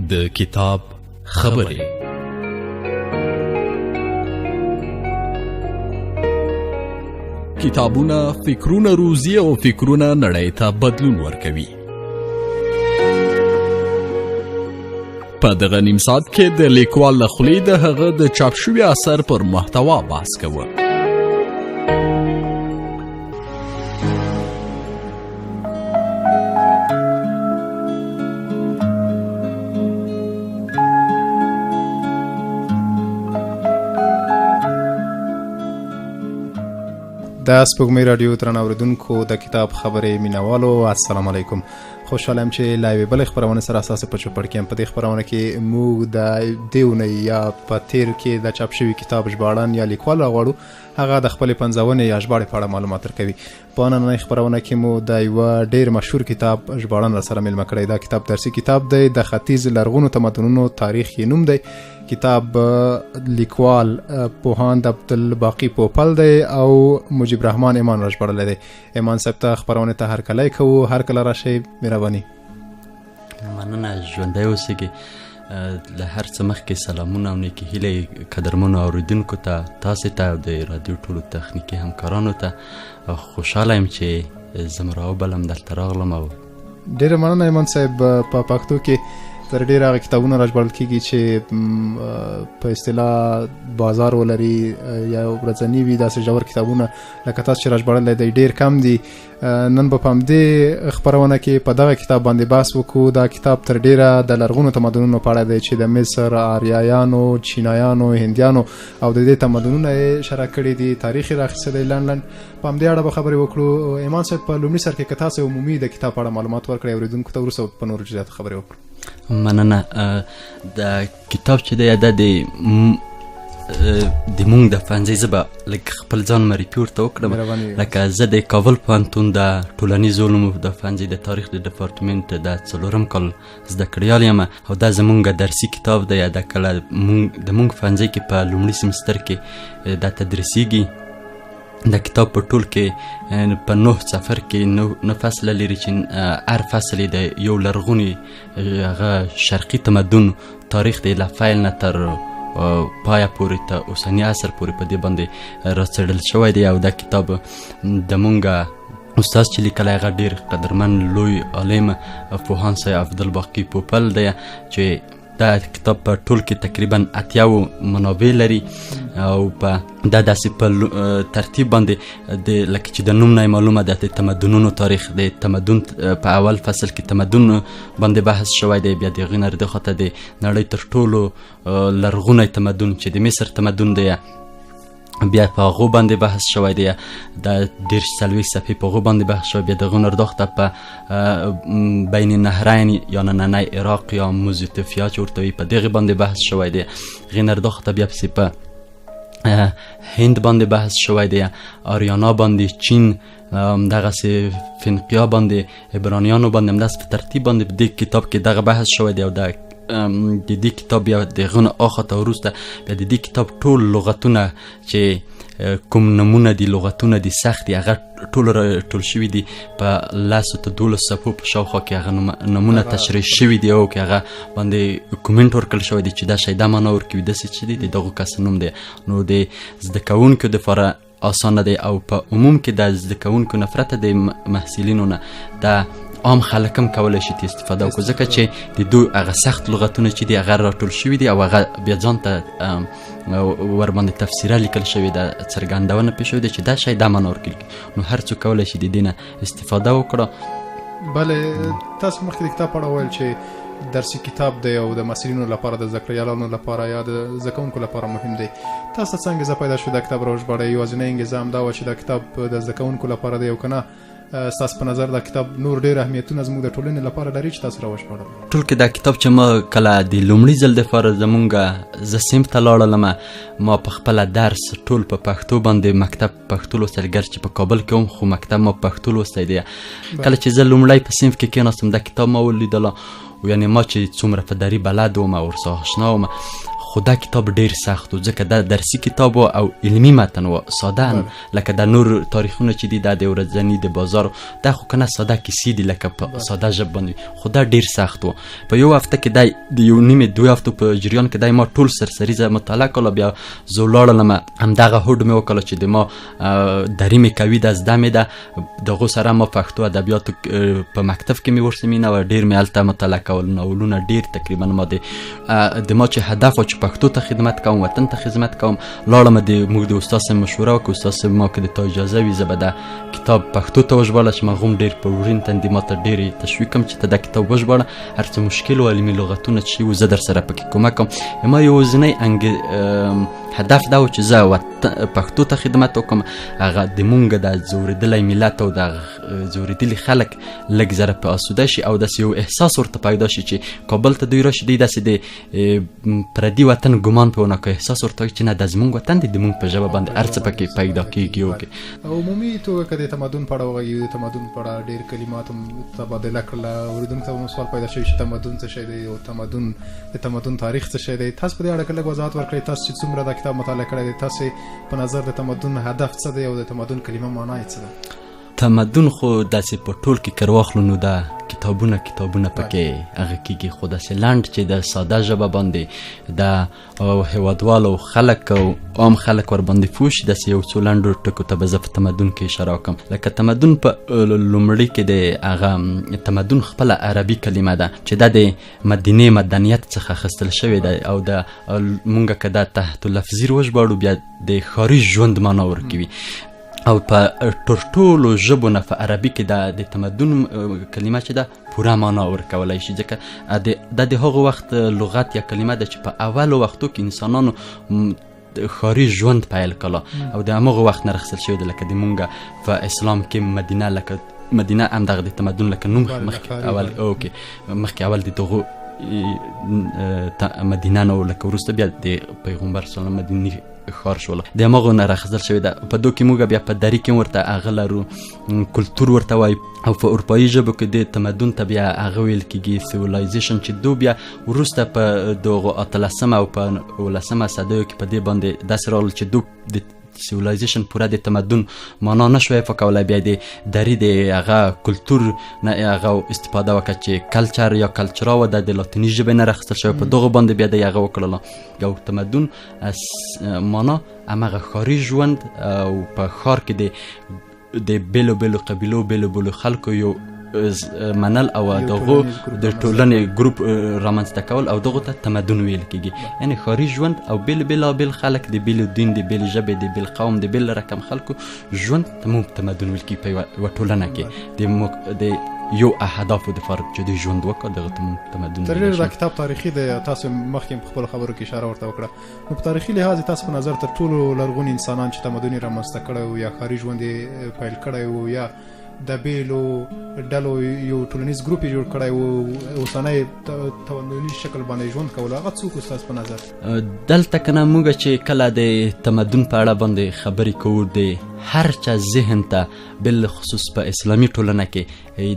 د کتاب خبرې. کتابونه فکرونه روزي او فکرونه نړۍ ته بدلون ورکوي. په دغه نیم ساعت کې د لیکوال له خولې د هغه د چاپ شوي اثر پر محتوا بحث کوو. د سپوږمۍ رادیو درنو اوریدونکو د کتاب خبرې مینوالو، السلام علیکم. خوشحاله یم چې لا یوې بلې خپرونې سره ستاسو په چوپړ کې یم. په دې خپرونه کې موږ د دې اونۍ یا په تیر کې د چاپ شوي کتاب ژباړن یا لیکوال راغواړو، هغه د خپلې پنځونې یا ژباړې په اړه معلومات ورکوي. په نننۍ خپرونه کې مو د یوه ډېر مشهور کتاب ژباړن راسره میلمه کړی. دا کتاب درسي کتاب دی، د ختیځ لرغونو تمدنونو تاریخ یې نوم دی. کتاب لیکوال پوهاند عبدالباقي پوپل دی او مجيب رحمان ایمان را ژباړلی دی. ایمان صاحب ته خپرونې ته هرکلی کوو، هرکله راشئ، مهرباني. مننه، ژوندی اوسئ. له هر څه مخکې سلامونه او نیکې هیلې قدرمنو اوریدونکو ته، تاسې ته او د رادیو ټولو تخنیکي همکارانو ته. خوشحاله یم چې زه راوبلم دلته راغلم. او ډېره مننه ایمان صاحب. په پښتو کې تر ډېره هغه کتابونه را ژباړل کېږي چې په اصطلاح بازار ولري یا ورځني وي، داسې ژور کتابونه لکه تاسو چې را ژباړلی دی ډېر کم دي. نن به په همدې خپرونه کې په دغه کتاب باندې بحث وکړو. دا کتاب تر ډېره د لرغونو تمدنونو په اړه دی چې د مصر، آریایانو، چینایانو، هندیانو او د دې تمدنونه یې شرح کړي دي، تاریخ یې راخیستی دی لنډ. په همدې اړه به خبرې وکړو. ایمان صاحب، په لومړي سر کې که تاسو عمومي د کتاب په اړه معلومات ورکړئ اورېدونکو ته، وروسته په نورو جزئیاتو خبرې وکړو. مننه. د کتاب چې دی دا د مونږ د ښوونځي زه به لږ خپل ځان معرفي ورته وکړم. لکه زه د کابل پوهنتون د ټولنیزو علومو د ښوونځي د تاریخ د ډپارټمنټ د 4م کال زده کړیال یم، او دا زمونږ درسي کتاب دی. دا کله د مونږ ښوونځي کې په لومړي سمستر کې دا تدریسیږي. دا کتاب په ټول کې په 9 صفر کې 9 فصله لري چې هر فصل د یو لرغوني هغه شرقي تمدن تاریخ دی، له پیل نه تر پایه پورې ته اوسني عصر پورې په دې باندې راڅېړل شوی دی. او دا کتاب د مونږ استاد چې لیکلی هغه ډېر قدرمن لوی عالم پوهاند صاحب عبدالباقي پوپل دی، چې دا کتاب په ټول کې تقریبا 80 منابع لري. او په دا داسې په ترتیب باندې لکه چې د نوم نه معلومه ده، د تمدنونو تاریخ، د تمدن په اول فصل کې تمدن باندې بحث شوی دی. بیا د هغې نه دخواته د نړۍ تر ټولو لرغونی تمدن چې د مصر تمدن دی، بیا په هغو باندې بحث شوی دی. د 40 صفحې په هغو باندې بحث شوی. بیا د هغو نه داخته په بین النهرین یا نننی عراق یا موزیتوفیا چې ورته وایي، په دغې باندې بحث شوی دی. هغې نه داخته بیا پسې په هند باندې بحث شوی دی، آریانا باندې، چین، دغسې فنقیا باندې، عبرانیانو باندې، همداسې په ترتیب باندې په دې کتاب کې دغه بحث شوی دی. او د دې کتاب بیا د هغه نه اخته وروسته بیا د دې کتاب ټول لغتونه چې کوم نمونه دي، لغتونه دي سخت دي، هغه ټول شوي دي په 12 صفحو په شاوخوا کې هغه نمونه تشریح شوي دي، او کې هغه باندې کومنټ ورکړل شوی دی چې دا شی دا معنا ورکوي، داسې چې دی د دغو کس نوم دی. نو د زده کوونکو دپاره اسانه دی، او په عموم کې د زده کوونکو نه پرته د محصلینو نه د عام خلک هم کولی شي استفاده وکړو، ځکه چې د دوی هغه سخت لغتونه چې دي هغه راټول شوي دي، او هغه بیا ځان ته ورباندې تفسیره لیکل شوې ده، څرګندونه پرې شوې ده چې دا شی دا معنا ورکوي. نو هر څوک کولی شي د دې نه استفاده وکړه. بلې تاسو مخکې د کتاب په اړه ویل چې درسي کتاب دی او د محصلینو لپاره، د زده کړیالانو لپاره یا د زده کوونکو لپاره مهم دی. تاسو څنګه انګېزه پیدا شوه دا کتاب راوژباړئ؟ یوازینۍ انګېزه همدا وه چې دا کتاب د زده کوونکو لپاره دی، او که نه ستاسو په نظر دا کتاب نور ډېر اهمیتونه زموږ د ټولنې لپاره لري چې تاسو راوژباړل؟ ټول کې دا کتاب چې ما کله د لومړي ځل دپاره زمونږ زه صنف ته لاړلم، ما په خپله درس ټول په پښتو باندې مکتب پښتو لوستل، ګر چې په کابل کې هم خو مکتب ما پښتو لوستی دی. کله چې زه لومړی په صنف کې کېناستم دا کتاب ما ولیدله، یعنې ما چې څومره په دري بلد وم او ورسره اشنا وم، خو دا کتاب ډیر سخت و ځکه دا درسي کتاب و او علمي متن و ساده لکه د نور تاریخونه چې دي دا د ورځني د بازار دا خو کنه ساده کیسې دي لکه په ساده ژبه باندې خو دا ډیر سخت و په یو هفته کې دا د یو نیمې 2 هفتو په جریان کې دا ما ټول سرسریزه مطالعه کړله بیا زه ولاړلم همدغه هوډ مې وکړه چې د ما درې مې کوي د زده مې ده دغو سره ما پښتو ادبیاتو په مکتب کې مې ورسې مینه و ډیر مې هلته مطالعه کول ناولونه ډیر تقریبا ما د ما چې هدف و چې پښتو ته خدمت کوم وطن ته خدمت کوم لاړم موږ د استاد صاحب مشوره وکړو استاد صاحب ما که د تا اجازه وي زه به دا کتاب پښتو ته وژباړه چې ما هم ډېر په ورین تندي ما ته ډېرې تشویق کړم چې ته دا کتاب وژباړه هر څه مشکل و علمي لغتونه چې وي زه در سره پکې کومک کوم ما یوازینی هدف دا و چې زه پښتو ته خدمت وکړم هغه د مونږ د ځورېدلی ملت او د ځورېدلي خلک لږ زره په اسوده شي او داسې یو احساس ورته پیدا شي چې کابل ته دوی راشي دوی داسې د پردي وطن ګمان پې ونه کړي احساس ورته وي چې نه دا زمونږ وطن دی د مونږ په ژبه باندې هر څه پکې پیدا کېږي عمومي توګه که د تمدن په اړه وغږیږو د تمدن په اړه ډېر کلمات هم تبادله کړله اورېدونکو ته هم سوال پیدا شوي چې تمدن څه شی دی او د تمدن تاریخ څه شی دی تاسو په دې اړه که لږ وضاحت ورکړئ تاسو چې څومره دا کتاب مطالعه کړی دی تاسو په نظر د تمدن هدف څه دی او د تمدن کلمه معنا یې څه ده تمدن خو داسې په ټول کې که واخلو نو دا کتابونه پکې هغه کېږي خو داسې لنډ چې د ساده ژبه باندې د هېوادوالو خلک او عام خلک ورباندې پوه شي داسې یو څو لنډو ټکو ته به زه په تمدن کې اشاره وکړم لکه تمدن په لومړي کې د هغه تمدن خپله عربي کلمه ده چې دا د مدینې مدنیت څخه اخیستل شوې ده او د مونږ که دا تحت لفظي وژباړو بیا د ښاري ژوند معنا ورکوي او په ټولو ژبو نه په عربي کې د تمدن کلمه چې ده پوره معنا ورکولی شي ځکه دا د هغه وخت لغت یا کلمه ده چې په اولو وختو کې انسانانو ښاري ژوند پیل کړه او د همغه وخت نه راخیستل شوی ده لکه د مونږ په اسلام کې مدینه لکه مدینه همدغه د تمدن لکه نوم مخکې اول د دغو مدینه نه و لکه وروسته بیا د پیغمبر صلی الله مدینې ښار شول د همغو نه راخیستل شوې ده په دو کې موږ بیا په دري کې ورته هغه لرو کلتور ورته وایي او په اروپایي ژبو کې د تمدن ته بیا هغه ویل کېږي سیولایزیشن چې دو بیا وروسته په دغو 18 او په 19 صدیو کې په دې باندې داسې راغلل چې دو د سیولایزیشن پوره د تمدن معنا نشوی فکولی بیا د دري د هغه کلتور نه هغه استفاده وکړه چې کلچر یا کلچرا و د لاتیني ژبې نه راخیستل شوی په دغه باندې بیا د هغه وکړله یو تمدن معنا همغه ښاري ژوند او په ښار کې د بیلو بیلو قبیلو بیلو خلکو یو منل او دغه د ټولنې ګروپ رامنځته کول او دغه ته تمدن ویل کېږي یعنی ښاري ژوند او بیل خلک د بیل دین د بیل ژبې د بیل قوم د بیل رقم خلکو ژوند ته موږ تمدن ویل کېږي په یوه ټولنه کې د یو اهدافو دپاره چې دوی ژوند وکړه دغه ته موږ تمدن تر ډېره دا کتاب تاریخي دی تاسو مخکې په خپلو خبرو کې اشاره ورته وکړه نو په تاریخي لحاظ تاسو په نظر تر ټولو لرغوني انسانان چې تمدن یې رامنځته کړی و یا ښاري ژوند یې پیل کړی و یا د بیلو ډلو یو ټولنیز ګروپ یې جوړ کړی و اوسنی تمدني شکل باندې ژوند کولو هغه څوک ستاسو په نظر دلته که نه موږ چې کله د تمدن په اړه باندې خبرې کوو د هر چا ذهن ته بالخصوص په اسلامي ټولنه کې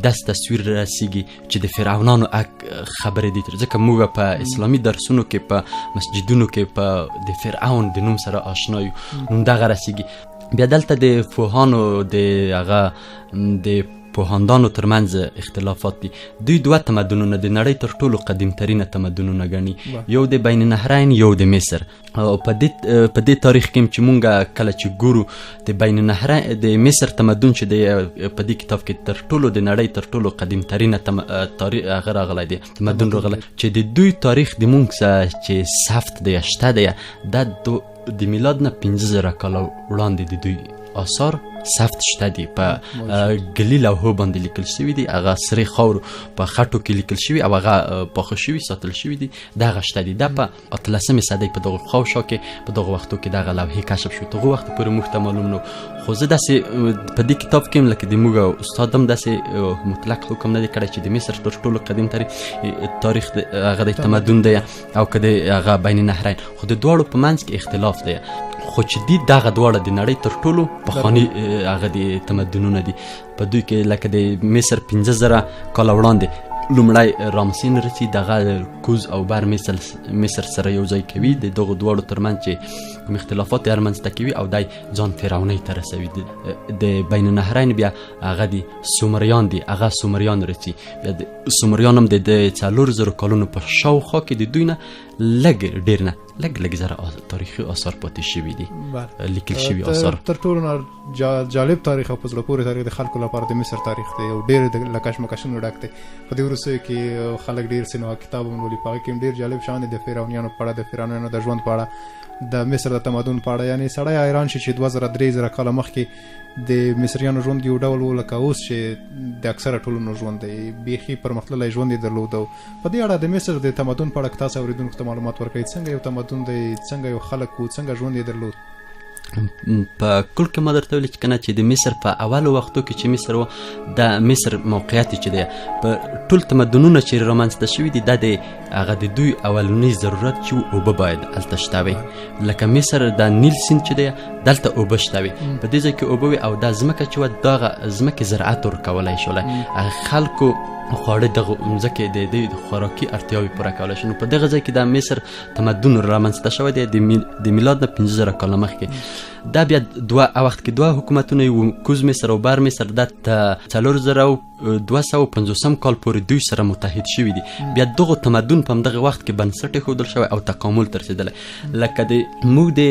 داسې تصویر رسیږي چې د فرعونانو خبرې دي ځکه موږ په اسلامي درسونو کې په مسجدونو کې په د فرعون د نوم سره آشنا یو نوم دغه رسیږي بیا دلته د پوهانو د هغه د پوهاندانو ترمنځ اختلافات دي دوی دوه تمدنونه د نړۍ تر ټولو قدیمترینه تمدنونه ګڼي یو د بین النهرین یو د مصر او په دې تاریخ کې چې مونږ کله چې ګورو د بین النهرین د مصر تمدن چې په دې کتاب کې تر ټولو د نړۍ تر ټولو قدیمترینه تاریخ هغه راغلی دی تمدن راغلی چې د دوی تاریخ د مونږ چې ثبت دی شته دی دا د میلاد نه 15,000 کاله وړاندې د دوی آثار ثبت شته دي په ګلي لوحو باندې لیکل شوي دي هغه سرې خاورو په خټو کې لیکل شوي او هغه پاخه شوي ساتل شوي دي دغه شته دي دا په 18 صدۍ په دغه خاوشا کې په دغه وختو کې دغه لوحې کشف شو دغه وخت پورې موږ ته معلوم نو خو زه داسې په دې کتاب کې هم لکه د موږ استاد هم داسې مطلق حکم نه دی کړی چې د مصر تر ټولو قدیم تاریخ هغه د تمدن دی او که د هغه بین النهرین خو د دواړو په منځ کې اختلاف دی خو چې دي دغه دواړه د نړۍ تر ټولو پخواني هغه د تمدنونه دي په دوی کې لکه د مصر 15,000 کاله وړاندې لومړی رامسین رسي دغه کوز او بر مصر سره یو ځای کوي د دغو دواړو ترمنځ چې کوم اختلافات یې رامنځته کوي او دی ځان فرعونۍ ته رسوي. د بین النهرین بیا هغه د سومریان دي، هغه سومریان رسي. بیا د سومریان هم د 4000 کلونو په شاوخوا کې د دوی نه لږ ډېر نه لږ زره تاریخي آثار پاتې شوي دي، لیکل شوي آثار. تر ټولو نه جالب تاریخ او په زړه پورې تاریخ د خلکو لپاره د مصر تاریخ دی او ډېر له کشمکشونو ډک دی. په دې وروستیو کې خلک ډېر سینما کتاب هم لولي، په هغې کې هم ډېر جالب شیان دي د فرعونیانو په اړه، د فرعونیانو د ژوند په اړه، د مصر د تمدن په اړه. یعنې سړی حیران شي چې 2000-3000 کاله مخکې د مصریانو ژوند یو ډول و لکه اوس چې د اکثره ټولنو ژوند دی، بیخي پرمختللی ژوند یې درلود. او په دې اړه د مصر د تمدن په اړه که تاسو اورېدونکو ته معلومات ورکوئ، څنګه یو تمدن دی، څنګه یو خلک و، څنګه ژوند یې درلود؟ په کل کې ما درته ویلي چې کنه چې د مصر په اولو وختو کې چې مصر و، د مصر موقعیت چې دی په ټول تمدنونه چې رامنځته شوي دي دا د هغه د دوی اولنی ضرورت چې اوبه باید هلته شته وي. لکه مصر د نیل سیند چې دی دلته اوبه شته وي، په دې ځای کې اوبه وي او دا ځمکه چې وه دغه ځمکې زراعت ورکولی شولی، خلکو خواړه دغه ځمکې د دې خوراکي اړتیاوې پوره کولی شي. نو په دغه ځای کې د مصر تمدن رامنځته شوی دی د میلاد نه 50,000 کاله مخکې. دا بیا وخت کې دوه حکومتونه یو کوز مصر او بر مصر د 4250 کال پورې دوی سره متحد شوي دي. بیا دغه تمدن په همدغه وخت کې بنسټ ایښودل شوی او تکامل ته رسېدلی. لکه موږ د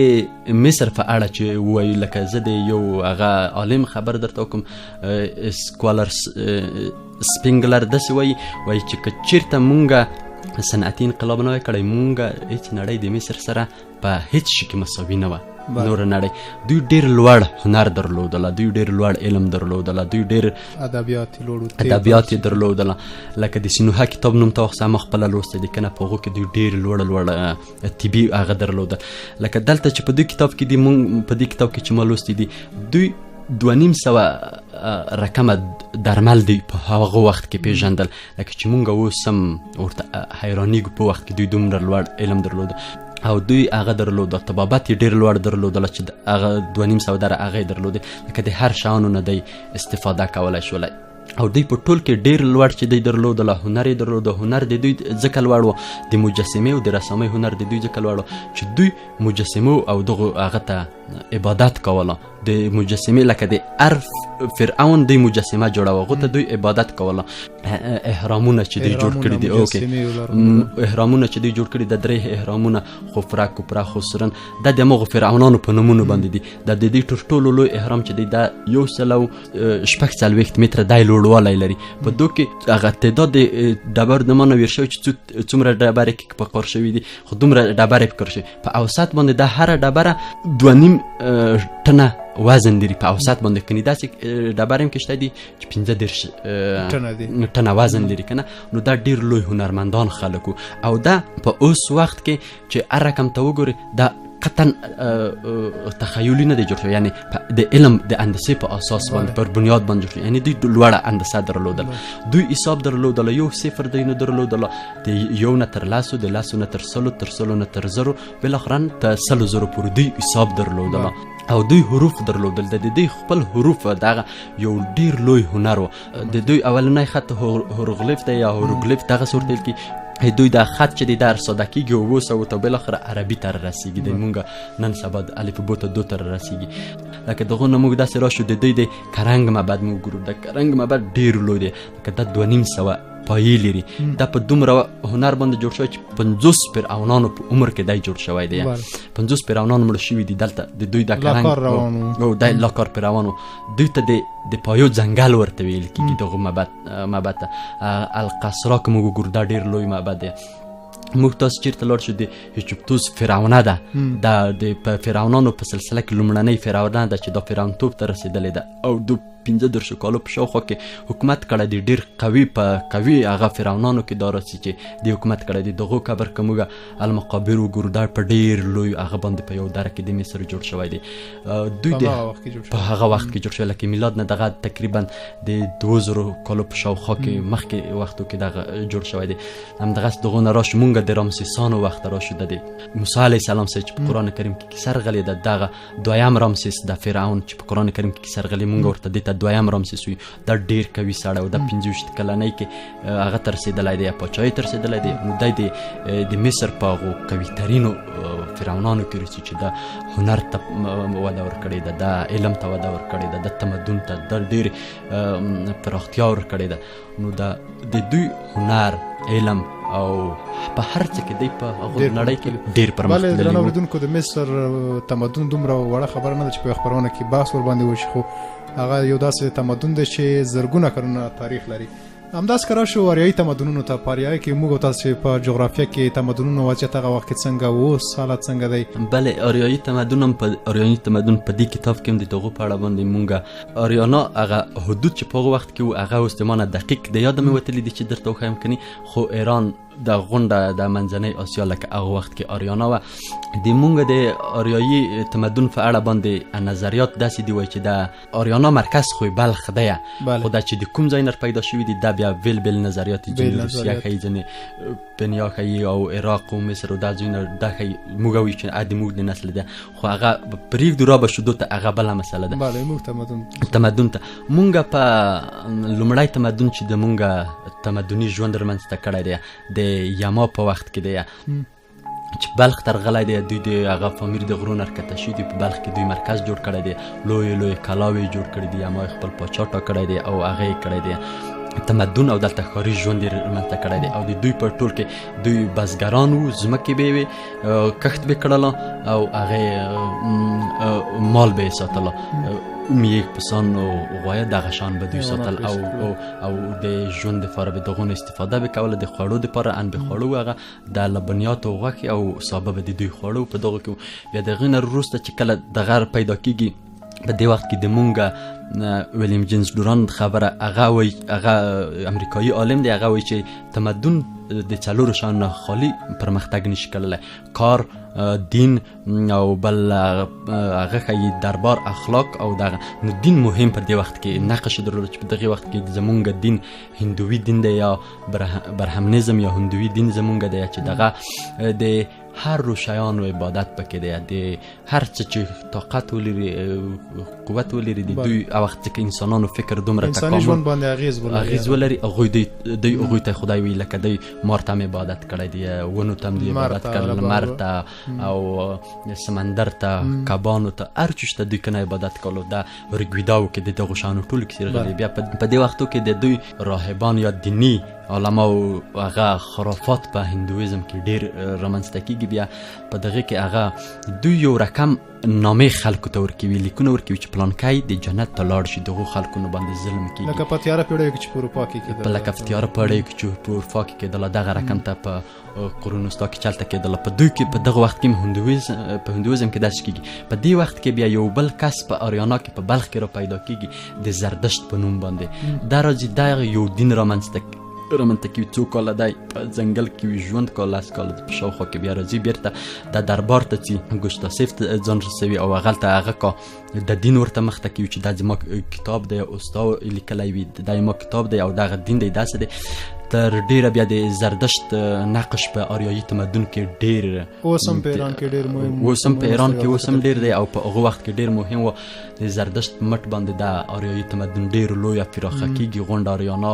مصر په اړه چې ووایو، لکه زه د یو هغه عالم خبر درته وکړم، سکوالر سپینګلر داسې وایي چې که چېرته مونږ صنعتي انقلاب نه وای کړی، مونږ هېڅ نړۍ د مصر سره په هېڅ شي کې مساوي نه وه. نوره نړۍ دوی ډېر لوړ هنر درلودله، دوی ډېر لوړ علم درلودله، دوی ډېر ادبیات یې درلودله. لکه د سینوها کتاب نوم ته واخسه، ما خپله لوستی دی که نه، په هغو کې دوی ډېر لوړ طبي هغه درلودل. لکه دلته چې په دې کتاب کې دي، مونږ په دې کتاب کې چې ما لوستی دي، دوی 2,500 رقمه درمل دی په هغه وخت کې پیژندل. لکه چې مونږ اوس هم ورته حیرانېږو، په وخت کې دوی دومره لوړ علم درلوده او دوی هغه درلوده. طبابت یې ډېر لوړ درلودله چې هغه 2,500 دره هغه یې درلودې. لکه د هر شیانو نه دی استفاده کولی شولی. او دوی په ټول کې ډېر لوړ چې دوی درلودله، هنر یې درلوده. هنر د دوی ځکه لوړ و، د مجسمې او د رسامۍ هنر د دوی ځکه لوړ و چې دوی مجسمو او دغو هغه ته عبادت کوله. د مجسمې لکه د هر فرعون دوی مجسمه جوړوه، هغو ته دوی عبادت کوله. احرامونه چې دوی جوړ کړي دي، احرامونه چې دوی جوړ کړي د 3 احرامونه، خفره، کپره، خسرن، دا د همغو فرعونانو په نومونو باندې دي. دا د دې تر ټولو لوی احرام چې دی دا 146 متره دی لوړوالی لري. په دو کې هغه تعداد د ډبرو د ما نه ویر شوی چې څومره ډبرې کې په کار شوي دي، خو دومره ډبرې په کار شوي. په اوسط باندې دا هره ډبره 2.5 ټنه وزن لري په اوسط باندې. کني داسې ډبرې هم کې شته دي چې 15 ټنه وزن لري که نه. نو دا ډېر لوی هنرمندان خلک وو. او دا په اوس وخت کې چې هر رقم ته وګورې دا قطعا تخیلي نه دی جوړ شوی، یعنی د علم د اندازې په اساس باندې پر بنیاد باندې جوړ شوی. یعنی دوی لوړه اندازه درلودله، دوی حساب درلودله، یو صفر دوی نه درلودله، د 1 نه تر 10، د 10 نه تر 100، تر 100 نه تر 0، بالاخره تر 100,000 پورې دوی حساب درلودله. او دوی حروف درلودل. د دوی خپل حروف دغه یو ډېر لوی هنر و. د دوی اولنی خط هیروغلیف دی یا هیروګلیف دغه صورت ویل کی. دوی دا خط چې دی در ساده کېږي او وسو ته بالاخره عربي ته رسیږي. د مونږ نن سبا الفبا ته 2 ته رسیږي. لکه دغه نه موږ داسې راشو د دوی د کرنګ معبد موږ ګورو. د کرنګ معبد ډېر لوی دی، لکه دا 2,500 پایې لري. دا په دومره هنر باندې جوړ شوی چې 50 فرعونانو په عمر کې دی جوړ شوی دی. 50 فرعونان مړه شوي دي دلته. د دوی د کرنګ او د لاکار فرعونو دوی ته د پایو ځنګل ورته ویل کېږي. دغه معبد ته القصرا که موږ وګورو دا ډېر لوی معبد دی. موږ تاسو چېرته لاړ شو، د هیچوپتوس فرعونه ده. دا د فرعونانو په سلسله کې لومړنۍ فرعونه ده چې دا فرعونتوب ته رسېدلې ده او 15 کالو په شاوخوا کې حکومت کړی دی. ډېر قوي هغه فرعونانو کې دا راسي چې د حکومت کړی دی. دغو قبر که موږ المقابر وګورو دا په ډېر لوی هغه باندې په یو دره کې د مصر جوړ شوی دی. دوی په هغه وخت کې جوړ شوی، لکه میلاد نه دغه تقریبا د 2000 کالو په شاوخوا کې مخکې وختو کې دغه جوړ شوی دی. همدغسې دغو نه راشو مونږ د رامسیسانو وخت راشو. د موسی علیه السلام سره چې په قرآن کریم کې کیسه راغلې ده، دغه دویم رامسیس د فرعون چې په قرآن کریم کې کیسه راغلې، مونږ ورته دې ته ته دویم رامسیس وي دا ډېر قوي سړی و دا 25 کلنۍ کې هغه ته رسېدلی دی یا پاچاهۍ ته رسېدلی دی نو دی د مصر په هغو قوي ترینو فرعونانو کې رسي چې دا هنر ته وده ورکړې ده دا علم ته وده ورکړې ده د تمدن ته دا ډېر پراختیا ورکړې ده نو د دوی هنر علم او په هر څه کې دی په هغو نړۍ کې ډېر پرمختللی و. درنو اورېدونکو د مصر تمدن دومره وړه خبره نه ده چې په خپرونه کې بحث ورباندې وشي خو هغه یو داسې تمدن دی چې زرګونه کلونه تاریخ لري. همداس کرا شو اریایي تمدنونو ته په اریایي کې موږ تاسو په جغرافیه کې تمدنونو وضعیت هغه وخت څنګه و حالت څنګه دی؟ بله اریایي تمدن په دې کتاب کې هم د دغو په اړه باندې مونږ اریانا هغه حدود چې په هغه وخت کې و هغه اوس د مانه دقیق د یاده مې وتلي دي چې درته وښیم کني خو ایران د غونډه د منځنۍ اسیا لکه هغه وخت کې اریانا وه د مونږ د اریایي تمدن په اړه باندې نظریات داسې دي وایي چې د اریانا مرکز خو بلخ دی خو دا چې د کوم ځای نه پیدا شوي دي دا بیا بیل نظریات ځینې روسیه ښیي ځینې پنیا ښیي او عراق او مصر او دا ځایونه دا ښیي موږ وایو چې د موږ د نسل ده خو هغه پرېږدو را به شدو ته هغه بله مسله ده تمدن ته مونږ په لومړی تمدن چې د مونږ تمدني ژوند رامنځته کړی دی د یما په وخت کې دی چې بلخ ته راغلی دی دوی د هغه پامیر د غرو نه ښکته شوي دي په بلخ کې دوی مرکز جوړ کړی دی لویې کلاوې جوړ کړي دي یما خپل پاچا ټاکلی دی او هغه یې کړی دی تمدن او دلته ښاري ژوند یې رامنځته کړی دی او د دوی په ټول کې دوی بزګران وو ځمکې به یې وې کښت به یې کړله او هغې مال به یې ساتله میږ پسان او غوایه دغه شان به دوی ساتل او د ژوند دپاره به د هغو نه استفاده به کوله د خوړو دپاره ان به خواړه و هغه د لبنیات او غوښې او سابه به د دوی خواړه په دغو کې بیا د هغې نه وروسته چې کله دغه پیدا کېږي په دې وخت کې د مونږ ویلیم جیمز ډوران خبره هغه وایي هغه امریکایي عالم دی هغه وایي چې تمدن د څلورو شیانو نه خالي پرمختګ نشي کولی کار دین او بل هغه ښیي دربار اخلاق او دغه نو دین مهم پر دې وخت کې نقش درلود چې په دغې وخت کې زمونږ دین هندوي دین دی یا برهمنیزم یا هندوي دین زمونږ دی چې دغه د هر شیانو عبادت پکې دی د هر څه چې طاقت ولري قوت ولري د دوی وخت کې انسانانو فکر دومره تکامل انساني ژوند باندې اغیز ولري هغوی ته خدای وی لکه دوی مار ته هم عبادت کړی دی ونو ته هم دوی عبادت کړل لمر ته او سمندر ته کبانو ته هر چیز ته دوی کنه عبادت کولو دا ورګویداو کې د دغو شیانو ټولو کیسې راغلي بیا په دې وختو کې د دوی راهبان یا دیني علماو هغه خرافات په هندویزم کې ډېر رامنځته کېږي بیا په دغه کې هغه دوی یو رقم نامې خلکو ته ورکوي لیکونه ورکوي چې پلانکی د جنت ته لاړ شي دغو خلکونو باندې ظلم کېږي لکه په تیاره پیړیو کې چې په اروپا کې کېدله لکه په تیاره پیړیو کې چې په اروپا کې کېدله دغه رقم ته په قرون وسطا کې چلته کېدله په دوی کې په دغه وخت کې په هندویزم کې داسې کېږي په دې وخت کې بیا یو بل کس په اریانا کې په بلخ کې را پیدا کېږي د زردشت په نوم باندې دا راځي دا یو دین رامنځته کوي څو کاله دی په ځنګل کې وي ژوند کال 10 کاله په شاوخوا کې بیا راځي بیرته د دربار ته ځي ګوستاسیف ځان رسوي او هغلته هغه کا د دین ورته مخته کوي چې دا زما کتاب دی استاد لیکلی وي دا زما کتاب دی او دغه دین دی داسې دی تر ډیره بیا د زردشت نقش په اریایي تمدن کې ډیر اوس هم په ایران کې ډیر مهم اوس هم په ایران کې اوس هم ډیر دی او په هغه وخت کې ډیر مهم و د زردشت مټ باندې د اریایي تمدن ډیر لویه پراخه کېږي غونډه اریانا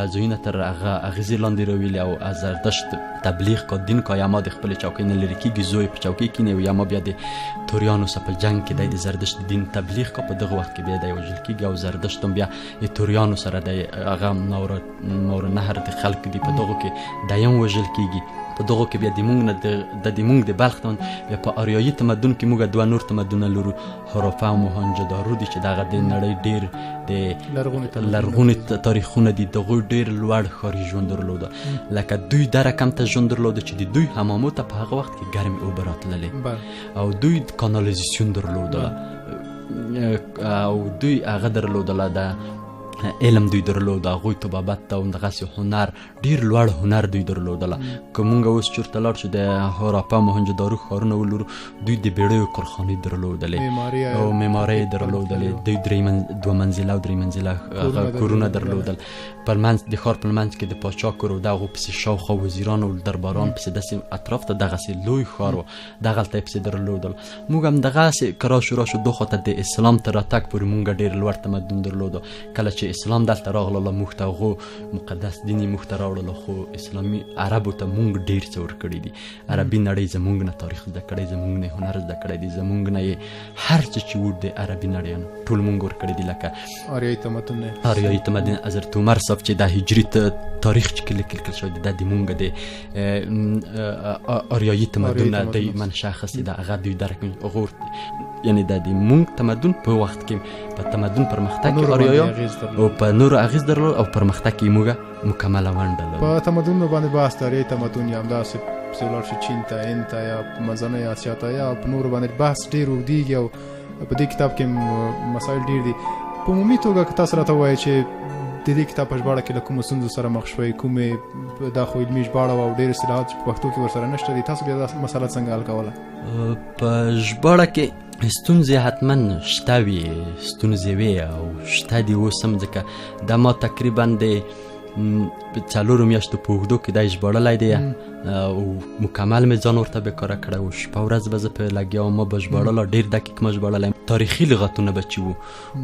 د ځایونه تر هغه اغیزې لاندې راویلې او زردشت تبلیغ کا دین کا یما د خپل چوکۍ نه لرې کېږي زوی په چوکۍ کېني او یما بیا د توریانو سره په جنګ کې د زردشت دین تبلیغ کا په دغه وخت کې بیا دی وژل کېږي او زردشت هم بیا د توریانو سره د هغه نور نهر خلق دی په دغه کې دایم وژل کېږي په دغه کې بیا د موږ د بلخ بیا په اریایي تمدن کې موږ دوه نور تمدنونه لرو هراپا او موهنجودارو دي چې دغه د نړۍ ډېر د لرغوني تاریخونه دي دغه ډېر لوړ ښاري ژوند درلوده لکه دوی دا رقم ته ژوند درلوده چې د دوی حمامو ته په هغه وخت کې ګرمې اوبه راتللې او دوی کانالیزاسیون درلوده او دوی هغه درلودله د علم دوی درلود، هغوی طبابت ته همدغسې هنر، ډېر لوړ هنر دوی درلودله. که مونږ اوس چېرته لاړ شو د هراپا موهنجودارو ښارونه ولورو، دوی د بیړیو کارخانې درلودلې او معمارۍ درلودلې، دوی دوه منزله او درې منزله کورونه درلودل. په منځ د ښار په منځ کې د پاچا کور و، د هغو پسې شاوخوا وزیران او درباران پسې داسې اطراف ته دغسې لوی ښار و، دغلته یې پسې درلودل. مونږ هم دغسې که راشو دو خواته د اسلام تر راتګ پورې مونږ ډېر لوړ تمدن درلودو. کله چې اسلام دلته راغله، موږ ته هغو مقدس دین یې موږ ته راوړلو، خو اسلامي عربو ته مونږ ډېر څه ورکړي دي. عربي نړۍ زمونږ نه تاریخ زده کړی، زمونږ نه هنر زده کړی دی، زمونږ نه یې هر څه چې و د عربي نړیانو ټول مونږ ورکړي دي. لکه آریایي تمدن حضرت عمر صاحب چې د هجري تاریخ چې لیکل شوی دی، دا د مونږ د آریایي تمدن نه دی منشأ اخیستې ده. هغه دوی درک غور یعنی د مونږ تمدن په وخت کې په تمدن پرمختګ کې آریایان او په نورو اغېز درلود او پرمختګ کې موږ مکمله ونډه لرو. په تمدنونو باندې بحث د آریایي تمدن یا همداسې پسې ولاړ شي چین ته، هند ته یا منځنۍ اسیا ته یا په نورو باندې بحث ډېر اوږدېږي او په دې کتاب کې مسایل ډېر دي. په عمومي توګه که تاسو راته ووایئ چې د دې کتاب په ژباړه کې له کومو ستونزو سره مخ شوئ، کومې دا خو علمي ژباړه وه او ډېر اصطلاحات چې په پښتو کې ورسره نشته دي، تاسو بیا دا مسله څنګه حل کوله؟ په ژباړه کې ستونزې حتما شته وي، ستونزې وي او شته دي اوس هم، ځکه دا ما تقریبا د 4 میاشتو په اوږدو کې دا ژباړلی دی او مکمل مې ځان ورته بېکاره کړی و. شپه ورځ به زه پرې لګیا وم، ما به ژباړله، ډېر دقیق ما ژباړلی. تاریخي لغتونه به چې وو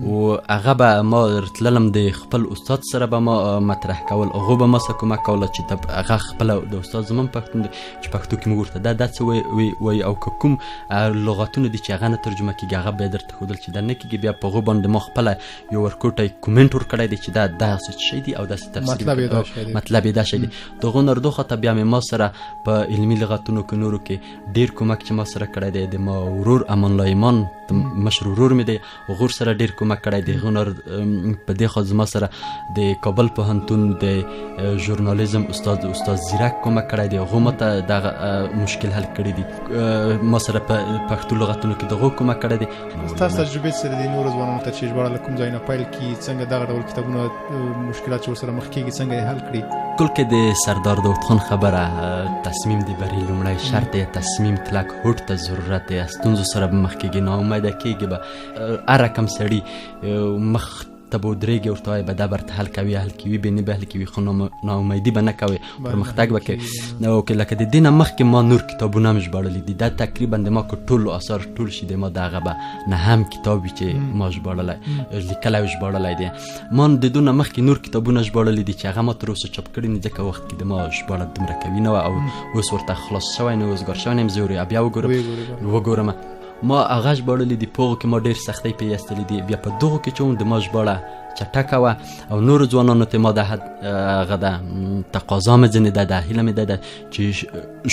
او هغه به ما تللم د خپل استاد سره به ما مطرح کول، هغو به ما څه کومک کوله چې هغه خپله د استاد زمون پښتون دی چې پښتو کې موږ ورته دا څه وایي او که کوم لغتونه دي چې هغه نه ترجمه کېږي هغه به یې درته ښودل چې دا نه کېږي. بیا په هغو باندې ما خپله یو ورکوټی کومنټ ورکړی دی چې دا داسې شی دی او داسې تفسیر مطلب یې دا شی دی. د هغو نه خواته بیا مې ما سره په علمي لغتونو کې نورو کې ډېر کومک چې ما سره کړی دی. د ما ورور امان الله ایمان مشر ورور مې دی، هغور سره ډېر کومک کړی دی. هغو نه په دې خوا زما سره د کابل پوهنتون د ژورنالیزم استاد زیرک کومک کړی دی، هغو ماته دغه مشکل حل کړی دي. ما سره په پښتو لغتونو کې دغو کومک کړی دی. ستاسو تجربې سره د نورو ځوانانو ته چې ژباړه له کوم ځای نه پیل کړي، څنګه دغه ډول کتابونه مشکلات چې ورسره مخ کېږي څنګه یې حل کړي؟ کل کې د سردار داود خان خبره، تصمیم د بری لومړی شرط دی، تصمیم کلک هوډ ته ضرورت دی. ستونزو سره به مخ کېږي، ناامیده کېږي به، هر رقم سړي مخ ته به ودرېږي، ورته وایي به دا برته حل کوي، حل کوي به نه به حل کوي، خو ناامیدي به نه کوي، پرمختګ به کوي. نو لکه د دې نه مخکې ما نور کتابونه هم ژباړلي دي. دا تقریبا د ما که ټول اثار ټول شي د ما دغه به 9 کتاب وي چې ما ژباړلی لیکلی او ژباړلی دی. ما د دونه مخکې نور کتابونه ژباړلي دي چې هغه ما تر اوسه چاپ کړي نه، ځکه وخت کې د ما ژباړه دومره قوي نه وه او اوس ورته خلاص شوی نه، اوزګار شوی نه یم. زه بیا وګورم ما هغه ژباړلي دي، په هغو کې ما ډېر سختۍ پې ایستلي دي. بیا په دغو کې چې هم د ما ژباړه چټکه وه او نورو ځوانانو ته ما د هغه ده تقاضا مې ځینې ده، د هیله مې ده چې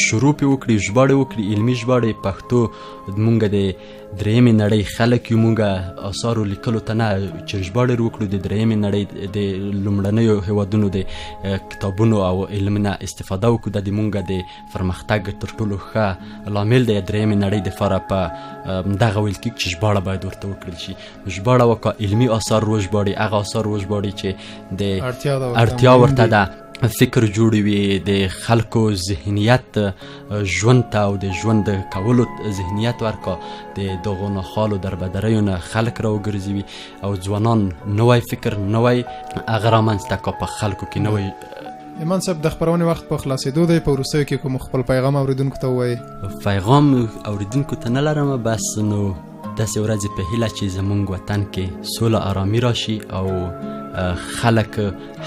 شروع پې وکړي، ژباړې وکړي، علمي ژباړې. پښتو مونږ د درېیمې نړۍ خلک یو، مونږ اثارو لیکلو ته نه، چې ژباړې وکړو د درېیمې نړۍ د لومړنیو هېوادونو د کتابونو او علم نه استفاده وکړو. دا د مونږ د پرمختګ تر ټولو ښه لامل دی. درېیمې نړۍ دپاره په دغه ویل کېږي چې ژباړه باید ورته وکړل شي. ژباړه وکړه، علمي اثار وژباړي، هغه اثار وژباړي چې د اړتیا ورته ده، فکر جوړ وي، د خلکو ذهنیت ژوند ته او د ژوند کولو ذهنیت ورکړه، د دغو ناخوالو دربدریو نه خلک راوګرځوي او ځوانان نوی فکر نوی هغه رامنځته کړه په خلکو کې نوی. ایمان صاحب د خپرونې وخت په خلاصېدو دی، په وروستیو کې کوم خپل پیغام اوریدونکو ته ووایي؟ پیغام اوریدونکو ته نه لرم، بس نو داسې ورځې په هیله چې زمونږ وطن کې سوله آرامي راشي او خلک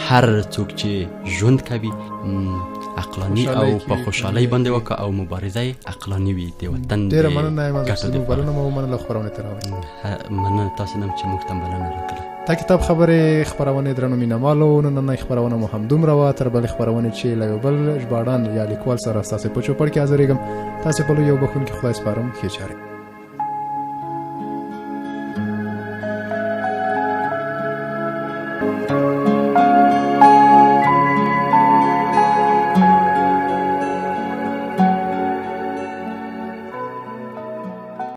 هر څوک چې ژوند کوي عقلاني او په خوشحالۍ باندې وکړه او مبارزه یې عقلاني وي د وطن د ډېره مننه ایمان صاحب، زموږ بلنه مو ومنله خپرونې ته راغلئ. مننه تاسو نه چې موږ ته بلنه راکړه. دا کتاب خبرې خپرونې درنو مینهوالو، نننۍ خپرونه مو همدومره وه. تر بلې خپرونې چې له یو بل ژباړن یا لیکوال سره ستاسې په چوپړ کې حاضرېږم، تاسې په لوی او بښونکي خدای سپارم. ښې چارې.